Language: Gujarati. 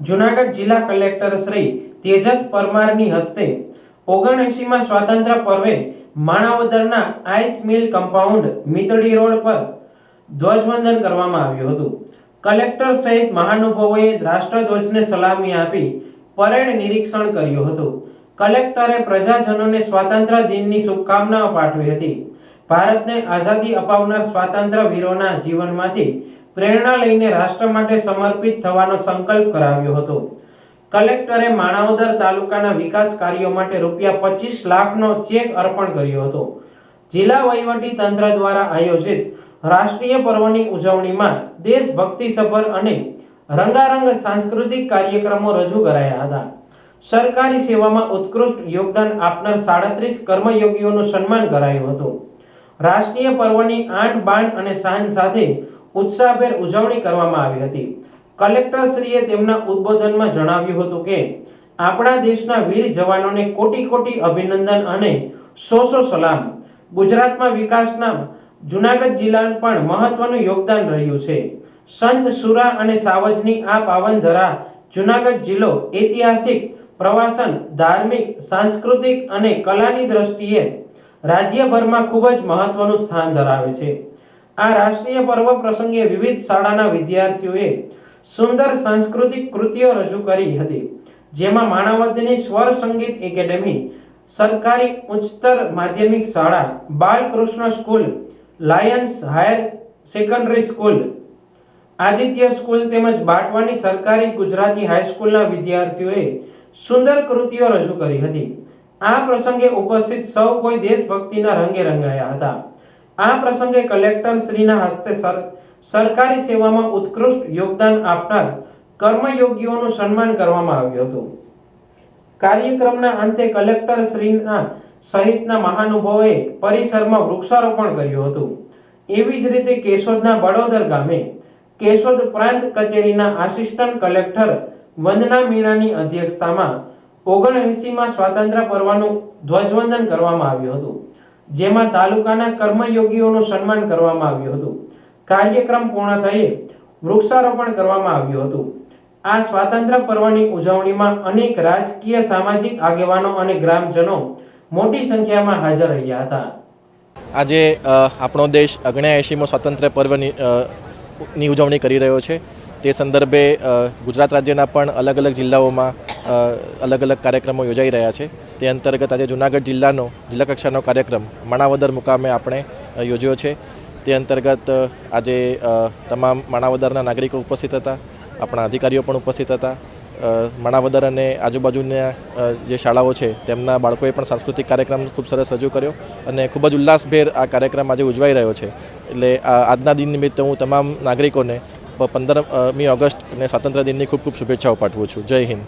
જૂનાગઢ જિલ્લા કલેક્ટર શ્રી તેજસ પરમારની હસ્તે 79માં સ્વાતંત્ર્ય પર્વે માણાવદરના આઈસ મિલ કમ્પાઉન્ડ મીતડી રોડ પર ધ્વજવંદન કરવામાં આવ્યું હતું। કલેક્ટર સહિત મહાનુભાવોએ રાષ્ટ્રધ્વજને સલામી આપી પરેડ નિરીક્ષણ કર્યું હતું। કલેક્ટરે પ્રજાજનોને સ્વાતંત્ર્ય દિનની શુભકામનાઓ પાઠવી હતી। ભારતને આઝાદી અપાવનાર સ્વાતંત્ર્ય વીરોના જીવનમાંથી પ્રેરણા લઈને રાષ્ટ્ર માટે સમર્પિત થવાનો સંકલ્પ કરાવ્યો હતો। કલેક્ટરે માણાવદર તાલુકાના વિકાસ કાર્યો માટે ₹25 લાખનો ચેક અર્પણ કર્યો હતો। જિલ્લા વહીવટી તંત્ર દ્વારા આયોજિત રાષ્ટ્રીય પર્વની ઉજવણીમાં દેશભક્તિસભર અને રંગારંગ સાંસ્કૃતિક કાર્યક્રમો રજૂ કરાયા હતા। સરકારી સેવામાં ઉત્કૃષ્ટ યોગદાન આપનાર 37 કર્મયોગીઓનું સન્માન કરાયું હતું। રાષ્ટ્રીય પર્વની આંટ બાન અને શાન સાથે ઉત્સાહભેર ઉજવણી કરવામાં આવી હતી। કલેક્ટરશ્રીએ તેમના ઉદ્બોધનમાં જણાવ્યું હતું કે આપણા દેશના વીર જવાનોને કોટી કોટી અભિનંદન અને સો સલામ। ગુજરાતમાં વિકાસના જૂનાગઢ જિલ્લાનું પણ મહત્વનું યોગદાન રહ્યું છે। સંત સુરા અને સાવજની આ પાવન ધરા જૂનાગઢ જિલ્લો ઐતિહાસિક, પ્રવાસન, ધાર્મિક, સાંસ્કૃતિક અને કલાની દ્રષ્ટિએ રાજ્યભરમાં ખૂબ જ મહત્વનું સ્થાન ધરાવે છે। આ રાષ્ટ્રીય પર્વ પ્રસંગે વિવિધ શાળાના વિદ્યાર્થીઓએ સુંદર સાંસ્કૃતિક કૃતિઓ રજૂ કરી હતી, જેમાં માણાવદરની સ્વર સંગીત એકેડેમી, સરકારી ઉચ્ચતર માધ્યમિક શાળા, Balkrishna school, Lions higher secondary school, Aditya school તેમજ બાટવાની સરકારી ગુજરાતી હાઈસ્કૂલના વિદ્યાર્થીઓએ સુંદર કૃતિઓ રજૂ કરી હતી। આ પ્રસંગે ઉપસ્થિત સૌ કોઈ દેશભક્તિના રંગે રંગાયા હતા। આ પ્રસંગે કલેક્ટર શ્રીના હસ્તે સરકારી સેવામાં ઉત્કૃષ્ટ યોગદાન આપનાર કર્મયોગીઓનું સન્માન કરવામાં આવ્યું હતું। કાર્યક્રમના અંતે કલેક્ટર શ્રીના સહિતના મહાનુભાવોએ પરિસરમાં વૃક્ષારોપણ કર્યું હતું। એવી જ રીતે કેશોદના બડોદર ગામે કેશોદ પ્રાંત કચેરીના આસિસ્ટન્ટ કલેક્ટર વંદના મીણાની અધ્યક્ષતામાં 79માં સ્વાતંત્ર્ય પર્વનું ધ્વજવંદન કરવામાં આવ્યું હતું, જેમાં તાલુકાના કર્મયોગીઓનું સન્માન કરવામાં આવ્યું હતું। કાર્યક્રમ પૂર્ણ થયે વૃક્ષારોપણ કરવામાં આવ્યું હતું। આ સ્વાતંત્ર્ય પર્વની ઉજવણીમાં અનેક રાજકીય, સામાજિક આગેવાનો અને ગ્રામજનો મોટી સંખ્યામાં હાજર રહ્યા હતા। આજે આપણો દેશ 79મો સ્વાતંત્ર્ય પર્વની ઉજવણી કરી રહ્યો છે। તે સંદર્ભે ગુજરાત રાજ્યના પણ અલગ અલગ જિલ્લાઓમાં અલગ અલગ કાર્યક્રમો યોજાઈ રહ્યા છે। તે અંતર્ગત આજે જૂનાગઢ જિલ્લા કક્ષાનો કાર્યક્રમ માણાવદર મુકામે આપણે યોજ્યો છે। તે અંતર્ગત આજે તમામ માણાવદરના નાગરિકો ઉપસ્થિત હતા, આપણા અધિકારીઓ પણ ઉપસ્થિત હતા। માણાવદર અને આજુબાજુના જે શાળાઓ છે તેમના બાળકોએ પણ સાંસ્કૃતિક કાર્યક્રમ ખૂબ સરસ રજૂ કર્યો અને ખૂબ જ ઉલ્લાસભેર આ કાર્યક્રમ આજે ઉજવાઈ રહ્યો છે। એટલે આજના દિન નિમિત્તે હું તમામ નાગરિકોને 15મી ઓગસ્ટ અને સ્વાતંત્ર્ય દિનની ખૂબ ખૂબ શુભેચ્છાઓ પાઠવું છું। જય હિન્દ।